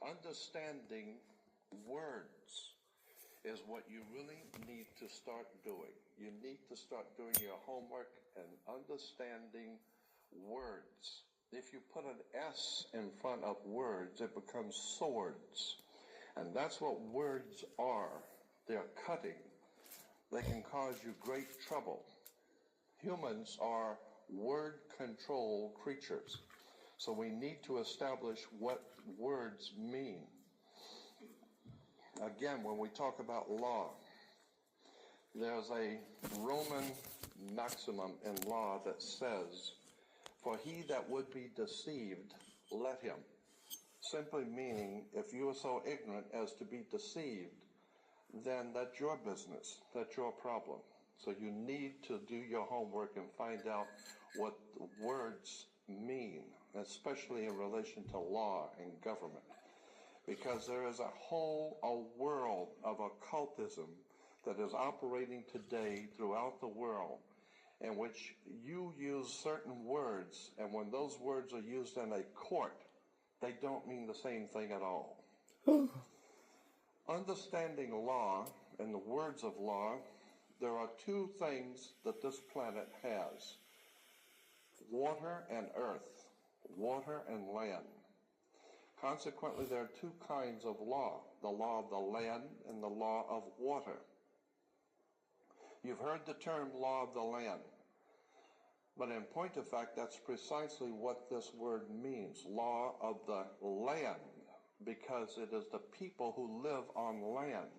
understanding words is what you really need to start doing. You need to start doing your homework and understanding words. If you put an S in front of words, it becomes swords. And that's what words are. They're cutting. They can cause you great trouble. Humans are word control creatures. So we need to establish what words mean. Again, when we talk about law, there's a Roman maximum in law that says, "For he that would be deceived, let him." Simply meaning, if you are so ignorant as to be deceived, then that's your business. That's your problem. So you need to do your homework and find out what words mean, especially in relation to law and government. Because there is a world of occultism that is operating today throughout the world, in which you use certain words, and when those words are used in a court, they don't mean the same thing at all. Understanding law and the words of law, there are two things that this planet has: water and earth, water and land. Consequently, there are two kinds of law: the law of the land and the law of water. You've heard the term law of the land, but in point of fact, that's precisely what this word means, law of the land, because it is the people who live on land.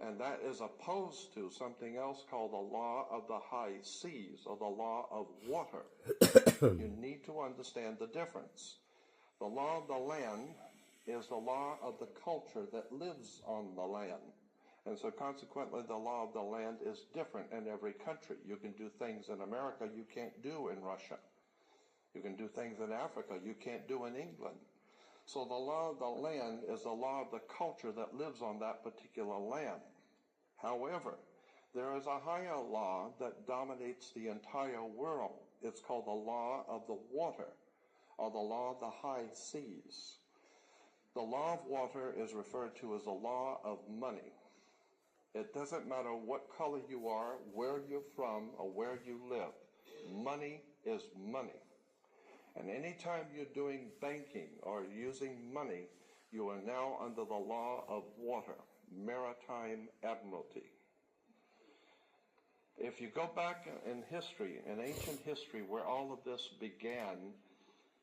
And that is opposed to something else called the law of the high seas, or the law of water. You need to understand the difference. The law of the land is the law of the culture that lives on the land. And so consequently, the law of the land is different in every country. You can do things in America you can't do in Russia. You can do things in Africa you can't do in England. So the law of the land is the law of the culture that lives on that particular land. However, there is a higher law that dominates the entire world. It's called the law of the water, or the law of the high seas. The law of water is referred to as the law of money. It doesn't matter what color you are, where you're from, or where you live. Money is money. And anytime you're doing banking or using money, you are now under the law of water, maritime admiralty. If you go back in history, in ancient history, where all of this began,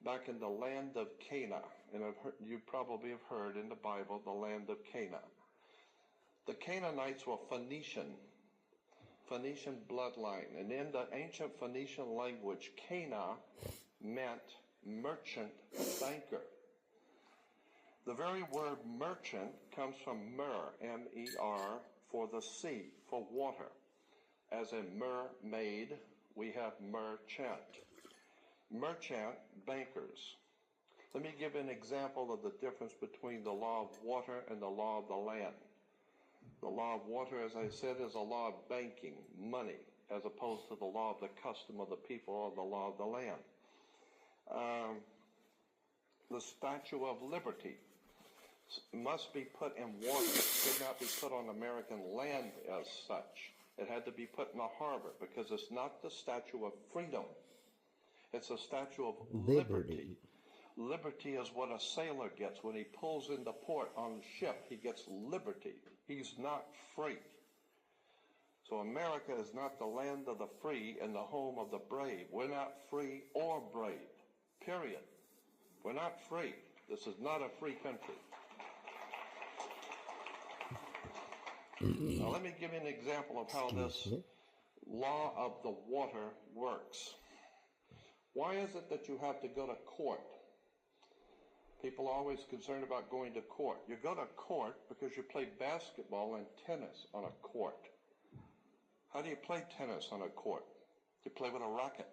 back in the land of Canaan, and you probably have heard in the Bible, the land of Canaan. The Canaanites were Phoenician bloodline, and in the ancient Phoenician language, Cana meant merchant, banker. The very word merchant comes from mer, M-E-R, for the sea, for water. As in mermaid, we have merchant. Merchant, bankers. Let me give an example of the difference between the law of water and the law of the land. The law of water, as I said, is a law of banking, money, as opposed to the law of the custom of the people or the law of the land. The Statue of Liberty must be put in water. It could not be put on American land as such. It had to be put in a harbor, because it's not the Statue of Freedom. It's a statue of liberty. Liberty is what a sailor gets when he pulls into port on a ship. He gets liberty. He's not free. So America is not the land of the free and the home of the brave. We're not free or brave, period. We're not free. This is not a free country. Now let me give you an example of how this law of the water works. Why is it that you have to go to court? People are always concerned about going to court. You go to court because you play basketball and tennis on a court. How do you play tennis on a court? You play with a racket.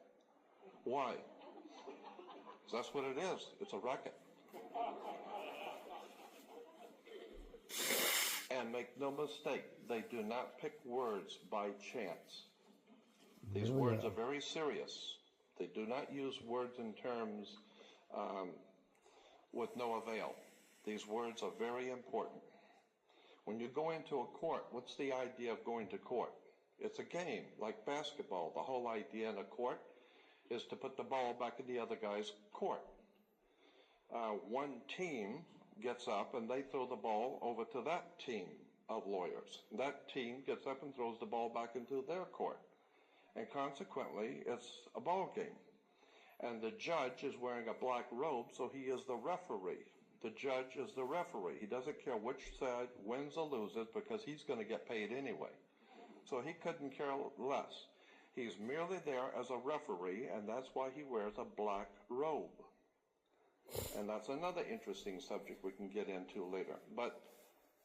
Why? Because that's what it is. It's a racket. And make no mistake, they do not pick words by chance. These words are very serious. They do not use words in terms with no avail. These words are very important. When you go into a court, what's the idea of going to court? It's a game, like basketball. The whole idea in a court is to put the ball back in the other guy's court. One team gets up and they throw the ball over to that team of lawyers. That team gets up and throws the ball back into their court. And consequently, it's a ball game. And the judge is wearing a black robe, so he is the referee. The judge is the referee. He doesn't care which side wins or loses because he's going to get paid anyway. So he couldn't care less. He's merely there as a referee, and that's why he wears a black robe. And that's another interesting subject we can get into later. But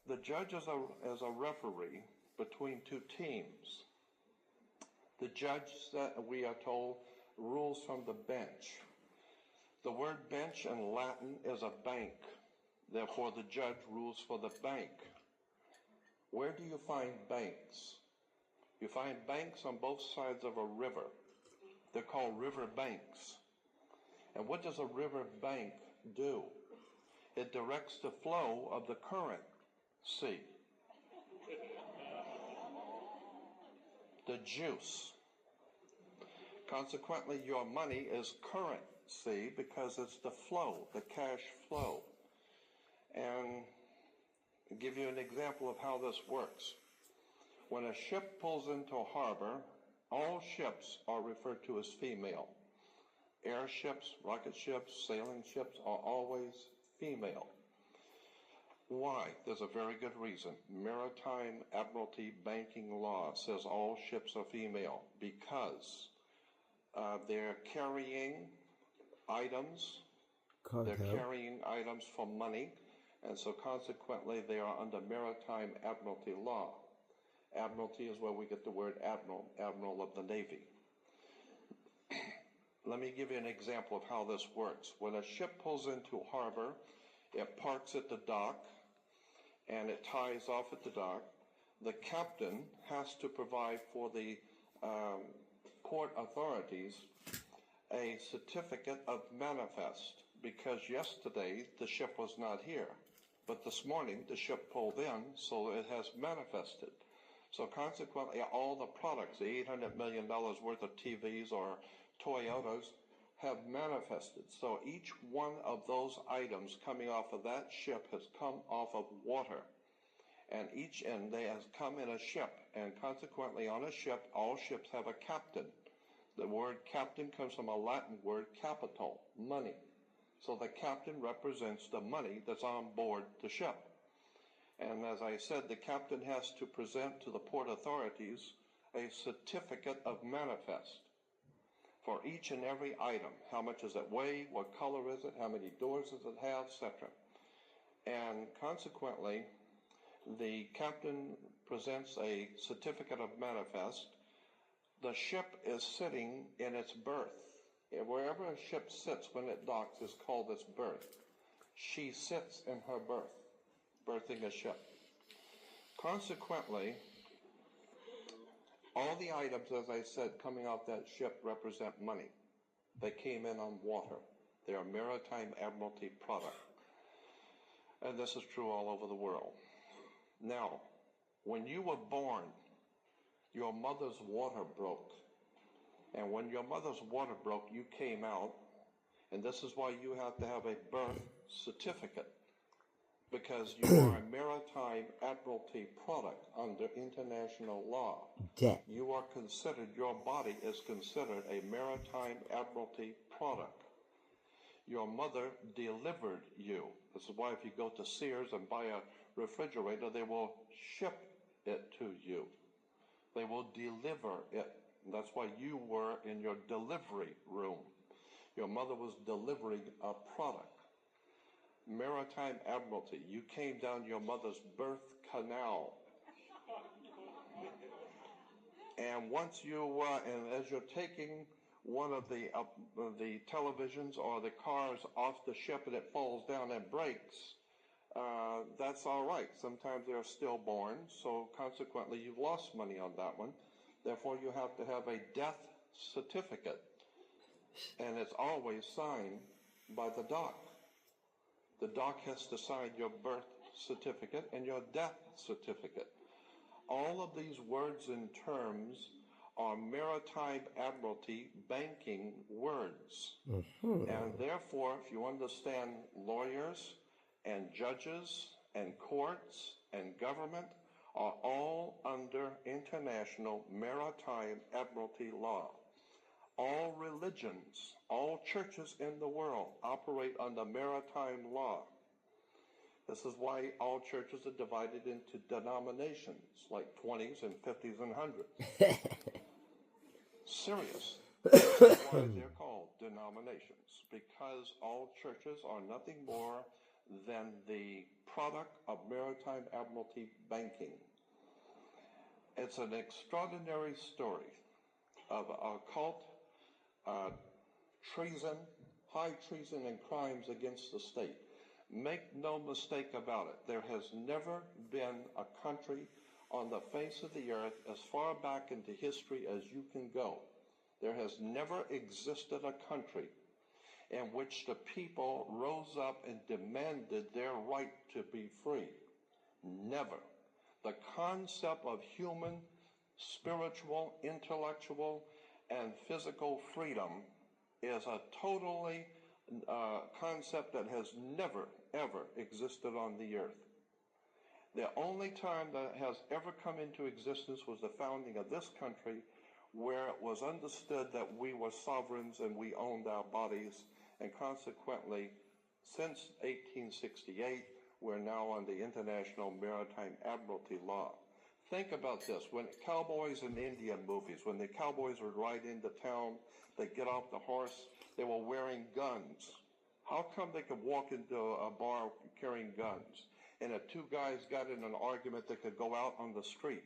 the judge is a referee between two teams. The judge, we are told, rules from the bench. The word bench in Latin is a bank. Therefore, the judge rules for the bank. Where do you find banks? You find banks on both sides of a river. They're called river banks. And what does a river bank do? It directs the flow of the current sea. The juice. Consequently, your money is currency because it's the flow, the cash flow. And I'll give you an example of how this works. When a ship pulls into a harbor, all ships are referred to as female. Airships, rocket ships, sailing ships are always female. Why? There's a very good reason. Maritime Admiralty banking law says all ships are female because they're carrying items. They're carrying items for money, and so consequently they are under Maritime Admiralty law. Admiralty is where we get the word admiral, admiral of the Navy. Let me give you an example of how this works. When a ship pulls into harbor, it parks at the dock, and it ties off at the dock. The captain has to provide for the port authorities a certificate of manifest, because yesterday the ship was not here. But this morning the ship pulled in, so it has manifested. So consequently, all the products, the $800 million worth of TVs or Toyotas, have manifested. So each one of those items coming off of that ship has come off of water. And they has come in a ship. And consequently, on a ship, all ships have a captain. The word captain comes from a Latin word capital, money. So the captain represents the money that's on board the ship. And as I said, the captain has to present to the port authorities a certificate of manifest for each and every item. How much does it weigh? What color is it? How many doors does it have? Etc. And consequently, the captain presents a certificate of manifest. The ship is sitting in its berth. Wherever a ship sits when it docks is called its berth. She sits in her berth, berthing a ship. Consequently, all the items, as I said, coming off that ship represent money. They came in on water. They are Maritime Admiralty product. And this is true all over the world. Now, when you were born, your mother's water broke. And when your mother's water broke, you came out. And this is why you have to have a birth certificate, because you are a Maritime Admiralty product under international law. You are considered, your body is considered a Maritime Admiralty product. Your mother delivered you. This is why if you go to Sears and buy a refrigerator, they will ship it to you. They will deliver it. And that's why you were in your delivery room. Your mother was delivering a product. Maritime Admiralty, you came down your mother's birth canal. And once you, and as you're taking one of the televisions or the cars off the ship and it falls down and breaks, that's all right. Sometimes they're stillborn, so consequently you've lost money on that one. Therefore, you have to have a death certificate, and it's always signed by the dock. The doc has to sign your birth certificate and your death certificate. All of these words and terms are maritime admiralty banking words. And therefore, if you understand lawyers and judges and courts and government are all under international maritime admiralty law. All religions, all churches in the world operate under maritime law. This is why all churches are divided into denominations, like 20s and 50s and 100s. Serious. That's why they're called denominations, because all churches are nothing more than the product of maritime admiralty banking. It's an extraordinary story of occult treason, high treason, and crimes against the state. Make no mistake about it. There has never been a country on the face of the earth as far back into history as you can go. There has never existed a country in which the people rose up and demanded their right to be free. Never. The concept of human, spiritual, intellectual, and physical freedom is a totally concept that has never, ever existed on the earth. The only time that has ever come into existence was the founding of this country, where it was understood that we were sovereigns and we owned our bodies, and consequently, since 1868, we're now on the International Maritime Admiralty Law. Think about this. When cowboys in Indian movies, when the cowboys would ride into town, they'd get off the horse, they were wearing guns. How come they could walk into a bar carrying guns? And if two guys got in an argument, they could go out on the street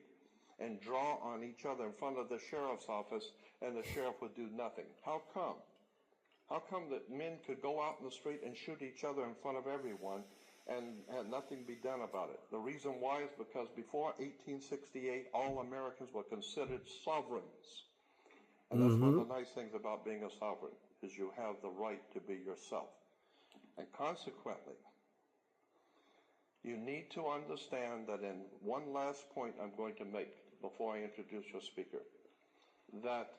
and draw on each other in front of the sheriff's office, and the sheriff would do nothing. How come? How come that men could go out in the street and shoot each other in front of everyone and had nothing be done about it? The reason why is because before 1868, all Americans were considered sovereigns. And that's one of the nice things about being a sovereign, is you have the right to be yourself. And consequently, you need to understand that in one last point I'm going to make before I introduce your speaker, that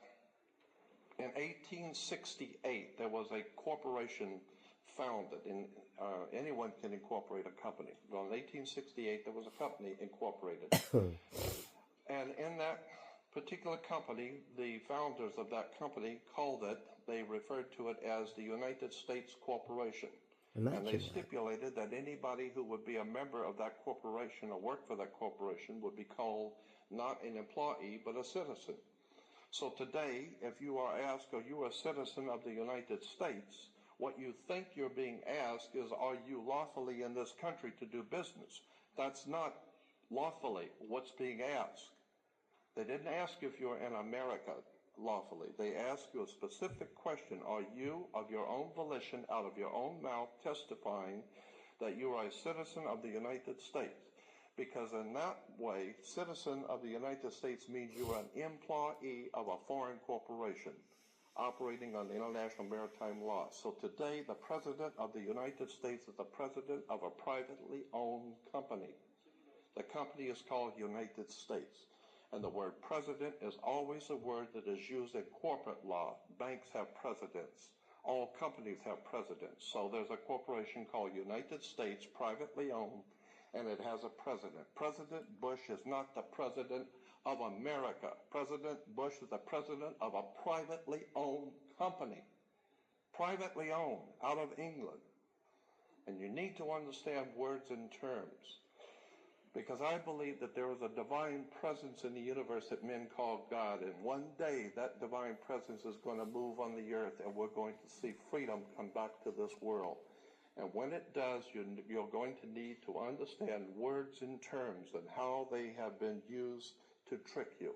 in 1868, there was a corporation founded. Anyone can incorporate a company. Well, in 1868, there was a company incorporated. And in that particular company, the founders of that company they referred to it as the United States Corporation. And they stipulated that anybody who would be a member of that corporation or work for that corporation would be called not an employee, but a citizen. So today, if you are asked, are you a citizen of the United States, what you think you're being asked is, are you lawfully in this country to do business? That's not lawfully what's being asked. They didn't ask if you're in America lawfully. They ask you a specific question. Are you, of your own volition, out of your own mouth, testifying that you are a citizen of the United States? Because in that way, citizen of the United States means you are an employee of a foreign corporation operating on the international maritime law. So today, the President of the United States is the president of a privately owned company. The company is called United States. And the word president is always a word that is used in corporate law. Banks have presidents. All companies have presidents. So there's a corporation called United States, privately owned, and it has a president. President Bush is not the president of America. President Bush is the president of a privately owned company. Privately owned, out of England. And you need to understand words and terms. Because I believe that there is a divine presence in the universe that men call God. And one day that divine presence is going to move on the earth, and we're going to see freedom come back to this world. And when it does, you're going to need to understand words and terms and how they have been used to trick you.